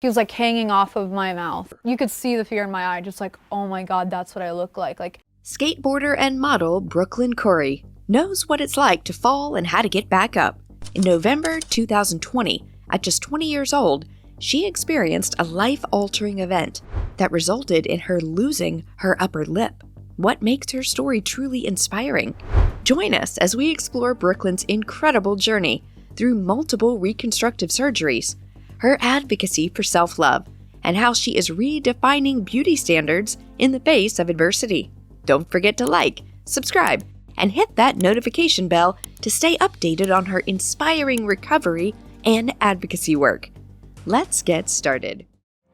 He was like hanging off of my mouth. You could see the fear in my eye, just like, oh my God, that's what I look like. Skateboarder and model Brooklinn Khoury knows what it's like to fall and how to get back up. In November 2020, at just 20 years old, she experienced a life-altering event that resulted in her losing her upper lip. What makes her story truly inspiring? Join us as we explore Brooklynn's incredible journey through multiple reconstructive surgeries, her advocacy for self-love, and how she is redefining beauty standards in the face of adversity. Don't forget to like, subscribe, and hit that notification bell to stay updated on her inspiring recovery and advocacy work. Let's get started.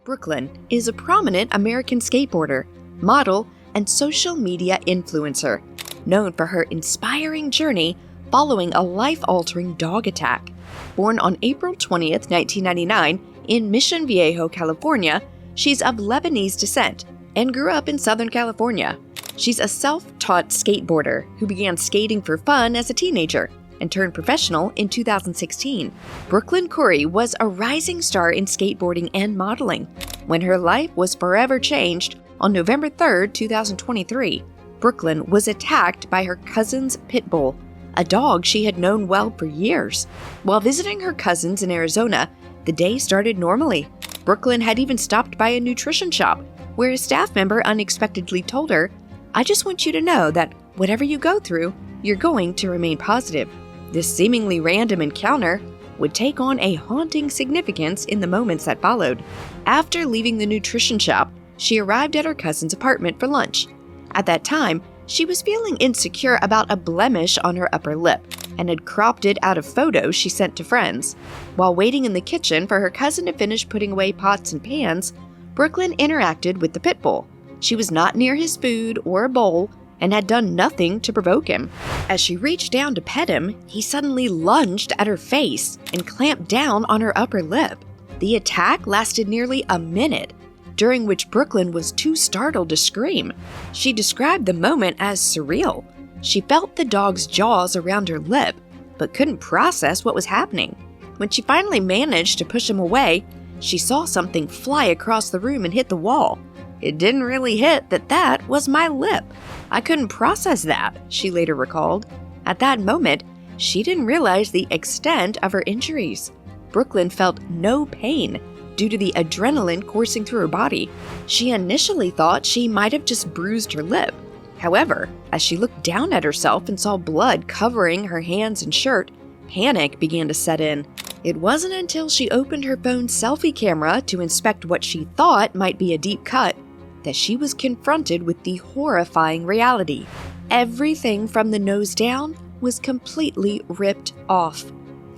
Brooklinn is a prominent American skateboarder, model, and social media influencer, known for her inspiring journey following a life-altering dog attack. Born on April 20th, 1999, in Mission Viejo, California, she's of Lebanese descent and grew up in Southern California. She's a self-taught skateboarder who began skating for fun as a teenager and turned professional in 2016. Brooklinn Khoury was a rising star in skateboarding and modeling when her life was forever changed on November 3rd, 2023. Brooklinn was attacked by her cousin's pit bull, a dog she had known well for years. While visiting her cousins in Arizona, the day started normally. Brooklinn had even stopped by a nutrition shop where a staff member unexpectedly told her, "I just want you to know that whatever you go through, you're going to remain positive." This seemingly random encounter would take on a haunting significance in the moments that followed. After leaving the nutrition shop, she arrived at her cousin's apartment for lunch. At that time, she was feeling insecure about a blemish on her upper lip and had cropped it out of photos she sent to friends. While waiting in the kitchen for her cousin to finish putting away pots and pans, Brooklinn interacted with the pit bull. She was not near his food or bowl and had done nothing to provoke him. As she reached down to pet him, he suddenly lunged at her face and clamped down on her upper lip. The attack lasted nearly a minute, during which Brooklinn was too startled to scream. She described the moment as surreal. She felt the dog's jaws around her lip, but couldn't process what was happening. When she finally managed to push him away, she saw something fly across the room and hit the wall. "It didn't really hit that was my lip. I couldn't process that," she later recalled. At that moment, she didn't realize the extent of her injuries. Brooklinn felt no pain due to the adrenaline coursing through her body. She initially thought she might have just bruised her lip. However, as she looked down at herself and saw blood covering her hands and shirt, panic began to set in. It wasn't until she opened her phone's selfie camera to inspect what she thought might be a deep cut that she was confronted with the horrifying reality. Everything from the nose down was completely ripped off.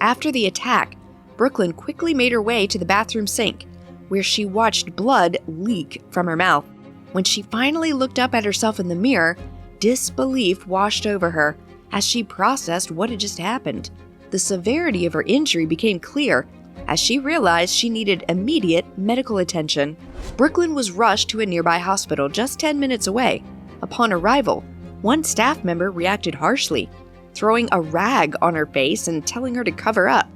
After the attack, Brooklinn quickly made her way to the bathroom sink, where she watched blood leak from her mouth. When she finally looked up at herself in the mirror, disbelief washed over her as she processed what had just happened. The severity of her injury became clear as she realized she needed immediate medical attention. Brooklinn was rushed to a nearby hospital just 10 minutes away. Upon arrival, one staff member reacted harshly, throwing a rag on her face and telling her to cover up,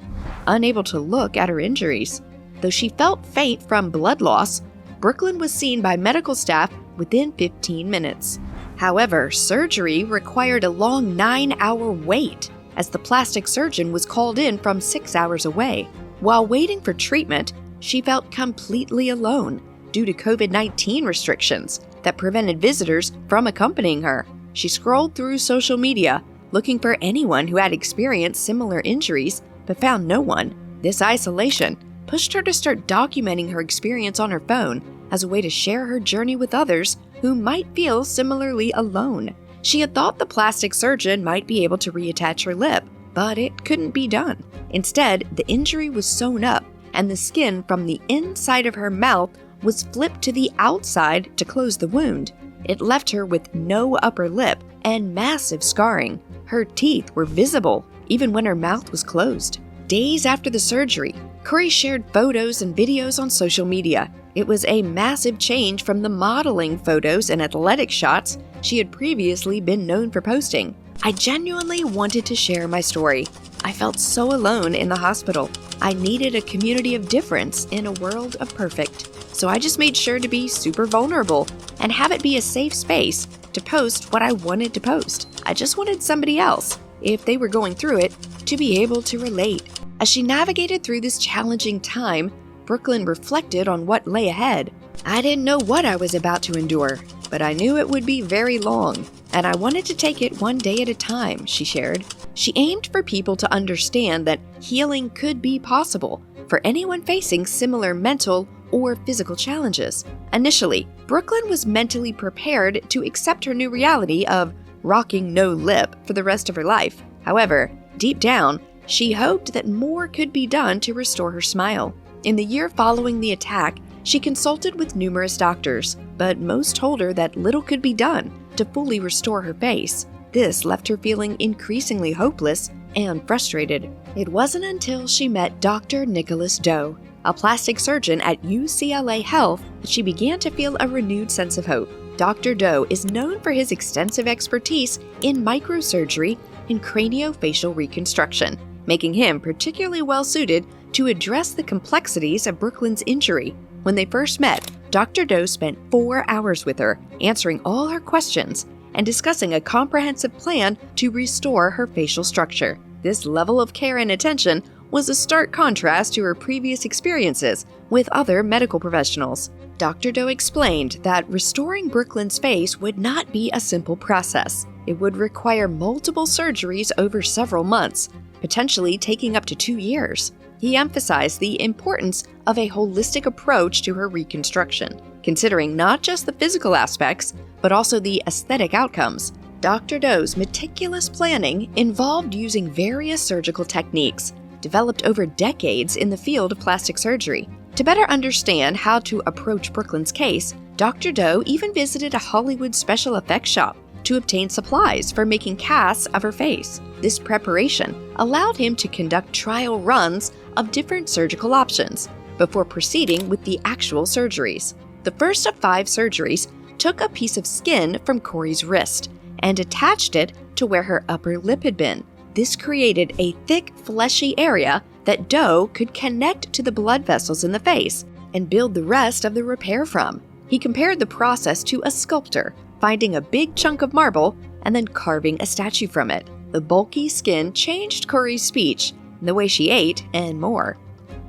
unable to look at her injuries. Though she felt faint from blood loss, Brooklinn was seen by medical staff within 15 minutes. However, surgery required a long 9-hour wait, as the plastic surgeon was called in from 6 hours away. While waiting for treatment, she felt completely alone due to COVID-19 restrictions that prevented visitors from accompanying her. She scrolled through social media, looking for anyone who had experienced similar injuries, but found no one. This isolation pushed her to start documenting her experience on her phone as a way to share her journey with others who might feel similarly alone. She had thought the plastic surgeon might be able to reattach her lip, but it couldn't be done. Instead, the injury was sewn up, and the skin from the inside of her mouth was flipped to the outside to close the wound. It left her with no upper lip and massive scarring. Her teeth were visible, even when her mouth was closed. Days after the surgery, Khoury shared photos and videos on social media. It was a massive change from the modeling photos and athletic shots she had previously been known for posting. "I genuinely wanted to share my story. "I felt so alone in the hospital. I needed a community of difference in a world of perfect. So I just made sure to be super vulnerable and have it be a safe space to post what I wanted to post. I just wanted somebody else, if they were going through it, to be able to relate." As she navigated through this challenging time, Brooklyn reflected on what lay ahead. "I didn't know what I was about to endure, but I knew it would be very long, and I wanted to take it one day at a time," she shared. She aimed for people to understand that healing could be possible for anyone facing similar mental or physical challenges. Initially, Brooklyn was mentally prepared to accept her new reality of rocking no lip for the rest of her life. However, deep down, she hoped that more could be done to restore her smile. In the year following the attack, she consulted with numerous doctors, but most told her that little could be done to fully restore her face. This left her feeling increasingly hopeless and frustrated. It wasn't until she met Dr. Nicholas Doe, a plastic surgeon at UCLA Health, that she began to feel a renewed sense of hope. Dr. Doe is known for his extensive expertise in microsurgery and craniofacial reconstruction, making him particularly well-suited to address the complexities of Brooklyn's injury. When they first met, Dr. Doe spent 4 hours with her, answering all her questions and discussing a comprehensive plan to restore her facial structure. This level of care and attention was a stark contrast to her previous experiences with other medical professionals. Dr. Doe explained that restoring Brooklyn's face would not be a simple process. It would require multiple surgeries over several months, potentially taking up to 2 years. He emphasized the importance of a holistic approach to her reconstruction, considering not just the physical aspects, but also the aesthetic outcomes. Dr. Doe's meticulous planning involved using various surgical techniques developed over decades in the field of plastic surgery. To better understand how to approach Brooklyn's case, Dr. Doe even visited a Hollywood special effects shop to obtain supplies for making casts of her face. This preparation allowed him to conduct trial runs of different surgical options before proceeding with the actual surgeries. The first of 5 surgeries took a piece of skin from Khoury's wrist and attached it to where her upper lip had been. This created a thick, fleshy area that Doe could connect to the blood vessels in the face and build the rest of the repair from. He compared the process to a sculptor, finding a big chunk of marble and then carving a statue from it. The bulky skin changed Khoury's speech, the way she ate, and more.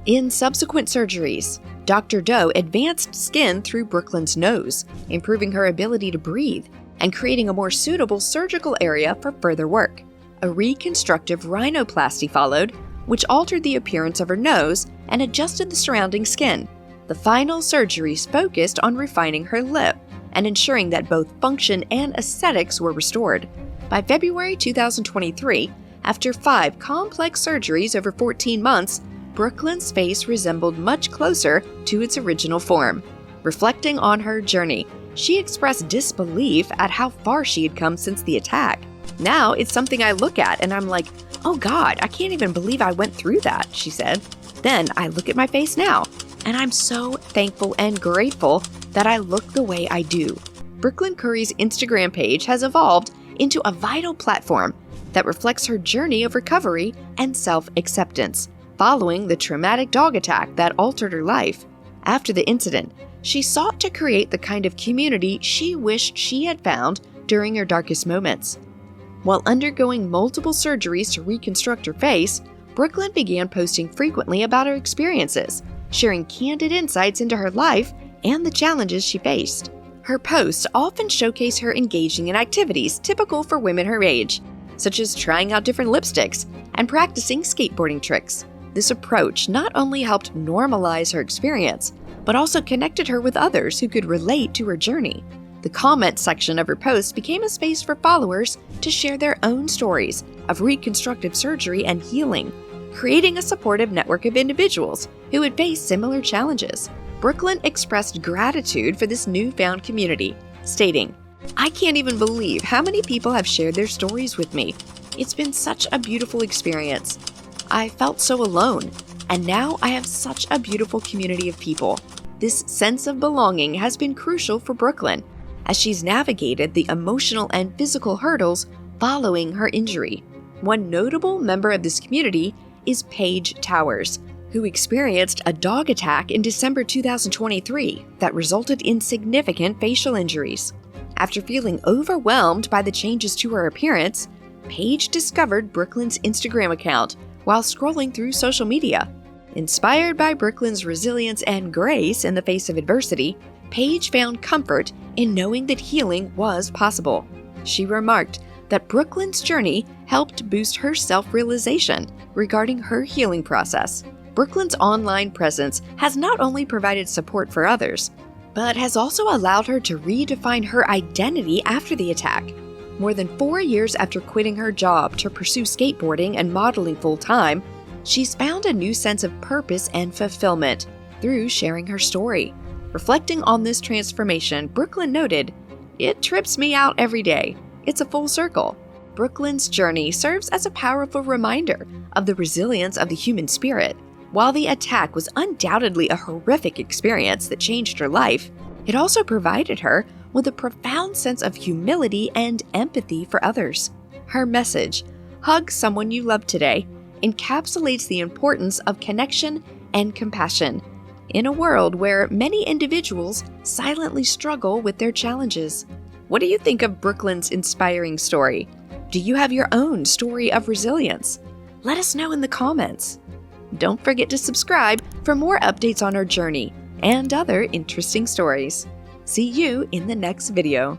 In subsequent surgeries, Dr. Doe advanced skin through Brooklyn's nose, improving her ability to breathe and creating a more suitable surgical area for further work. A reconstructive rhinoplasty followed, which altered the appearance of her nose and adjusted the surrounding skin. The final surgeries focused on refining her lip and ensuring that both function and aesthetics were restored. By February 2023, after 5 complex surgeries over 14 months, Brooklyn's face resembled much closer to its original form. Reflecting on her journey, she expressed disbelief at how far she had come since the attack. "Now it's something I look at and I'm like, oh God, I can't even believe I went through that," she said. "Then I look at my face now, and I'm so thankful and grateful that I look the way I do." Brooklinn Khoury's Instagram page has evolved into a vital platform that reflects her journey of recovery and self-acceptance following the traumatic dog attack that altered her life. After the incident, she sought to create the kind of community she wished she had found during her darkest moments. While undergoing multiple surgeries to reconstruct her face, Brooklyn began posting frequently about her experiences, sharing candid insights into her life and the challenges she faced. Her posts often showcase her engaging in activities typical for women her age, such as trying out different lipsticks and practicing skateboarding tricks. This approach not only helped normalize her experience, but also connected her with others who could relate to her journey. The comment section of her posts became a space for followers to share their own stories of reconstructive surgery and healing, creating a supportive network of individuals who had faced similar challenges. Brooklyn expressed gratitude for this newfound community, stating, "I can't even believe how many people have shared their stories with me. It's been such a beautiful experience. I felt so alone, and now I have such a beautiful community of people." This sense of belonging has been crucial for Brooklyn as she's navigated the emotional and physical hurdles following her injury. One notable member of this community is Paige Towers, who experienced a dog attack in December 2023 that resulted in significant facial injuries. After feeling overwhelmed by the changes to her appearance, Paige discovered Brooklynn's Instagram account while scrolling through social media. Inspired by Brooklynn's resilience and grace in the face of adversity, Paige found comfort in knowing that healing was possible. She remarked that Brooklynn's journey helped boost her self-realization regarding her healing process. Brooklynn's online presence has not only provided support for others, but has also allowed her to redefine her identity after the attack. More than 4 years after quitting her job to pursue skateboarding and modeling full-time, she's found a new sense of purpose and fulfillment through sharing her story. Reflecting on this transformation, Brooklyn noted, "It trips me out every day. It's a full circle." Brooklynn's journey serves as a powerful reminder of the resilience of the human spirit. While the attack was undoubtedly a horrific experience that changed her life, it also provided her with a profound sense of humility and empathy for others. Her message, "Hug someone you love today," encapsulates the importance of connection and compassion in a world where many individuals silently struggle with their challenges. What do you think of Brooklynn's inspiring story? Do you have your own story of resilience? Let us know in the comments. Don't forget to subscribe for more updates on our journey and other interesting stories. See you in the next video.